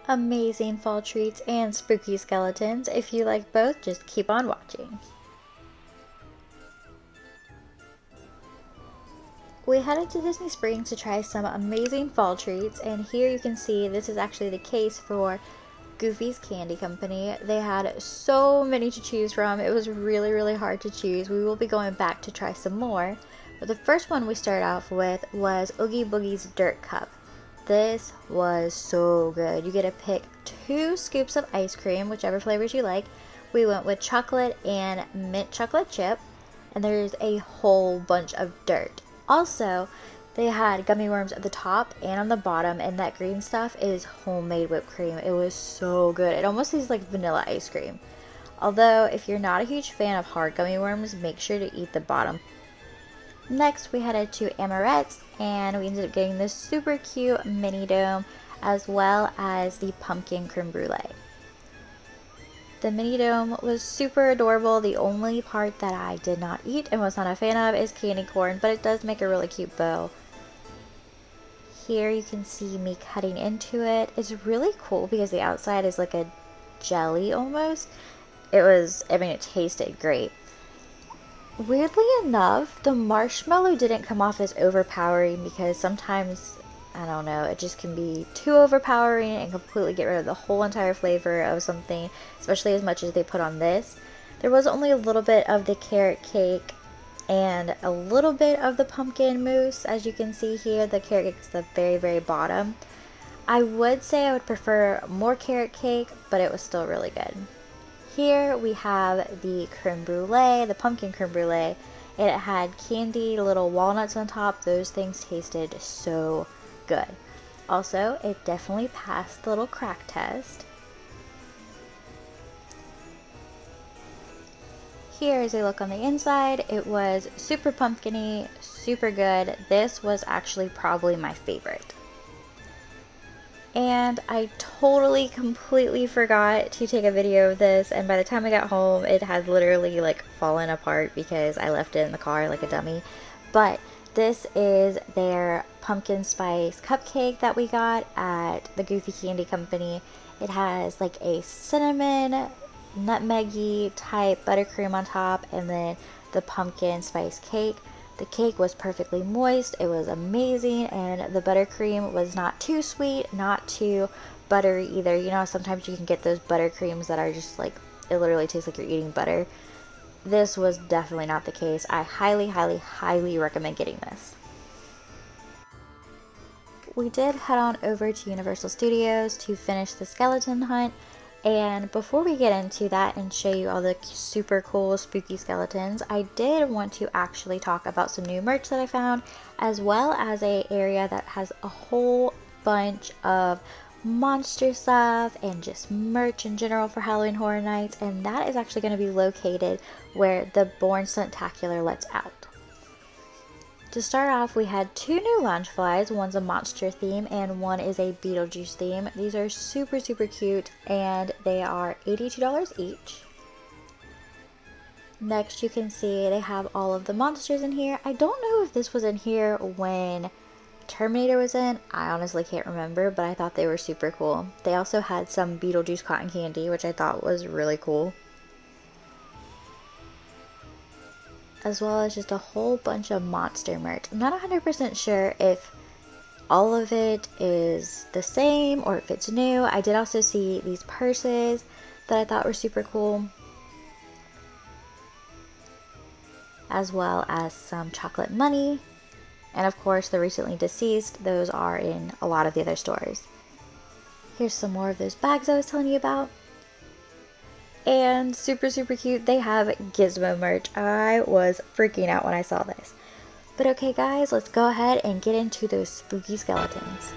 amazing fall treats and spooky skeletons. If you like both, just keep on watching. We headed to Disney Springs to try some amazing fall treats, and here you can see this is actually the case for Goofy's Candy Company. They had so many to choose from. It was really hard to choose. We will be going back to try some more, but the first one we started off with was Oogie Boogie's Dirt Cup. This was so good. You get to pick 2 scoops of ice cream, whichever flavors you like. We went with chocolate and mint chocolate chip, and there's a whole bunch of dirt. Also, they had gummy worms at the top and on the bottom, and that green stuff is homemade whipped cream. It was so good. It almost tastes like vanilla ice cream. Although, if you're not a huge fan of hard gummy worms, make sure to eat the bottom. Next, we headed to Amorette's, and we ended up getting this super cute mini dome, as well as the pumpkin creme brulee. The mini dome was super adorable. The only part that I did not eat and was not a fan of is candy corn, but it does make a really cute bow. Here you can see me cutting into it. It's really cool because the outside is like a jelly almost. It tasted great. Weirdly enough, the marshmallow didn't come off as overpowering because sometimes, I don't know, it just can be too overpowering and completely get rid of the whole entire flavor of something, especially as much as they put on this. There was only a little bit of the carrot cake and a little bit of the pumpkin mousse. As you can see here, the carrot cake is the very bottom. I would say I would prefer more carrot cake, but it was still really good. Here we have the creme brulee, the pumpkin creme brulee. It had candied little walnuts on top. Those things tasted so good. Also, it definitely passed the little crack test. Here is a look on the inside. It was super pumpkin-y, super good. This was actually probably my favorite. And I totally completely forgot to take a video of this, and by the time I got home it had literally like fallen apart because I left it in the car like a dummy. But this is their pumpkin spice cupcake that we got at the Goofy Candy Company. It has like a cinnamon, nutmeggy type buttercream on top, and then the pumpkin spice cake. The cake was perfectly moist. It was amazing, and the buttercream was not too sweet, not too buttery either. You know, sometimes you can get those buttercreams that are just like, it literally tastes like you're eating butter. This was definitely not the case. I highly recommend getting this. We did head on over to Universal Studios to finish the skeleton hunt. And before we get into that and show you all the super cool spooky skeletons, I did want to actually talk about some new merch that I found, as well as a area that has a whole bunch of monster stuff and just merch in general for Halloween Horror Nights, and that is actually going to be located where the Bourne Stuntacular lets out. To start off, we had 2 new Loungeflies. One's a monster theme and one is a Beetlejuice theme. These are super cute, and they are $82 each. Next, you can see they have all of the monsters in here. I don't know if this was in here when Terminator was in. I honestly can't remember, but I thought they were super cool. They also had some Beetlejuice cotton candy, which I thought was really cool, as well as just a whole bunch of monster merch. I'm not 100% sure if all of it is the same or if it's new. I did also see these purses that I thought were super cool, as well as some chocolate money, and of course the recently deceased. Those are in a lot of the other stores. Here's some more of those bags I was telling you about. And super cute, they have Gizmo merch. I was freaking out when I saw this. But okay guys, let's go ahead and get into those spooky skeletons.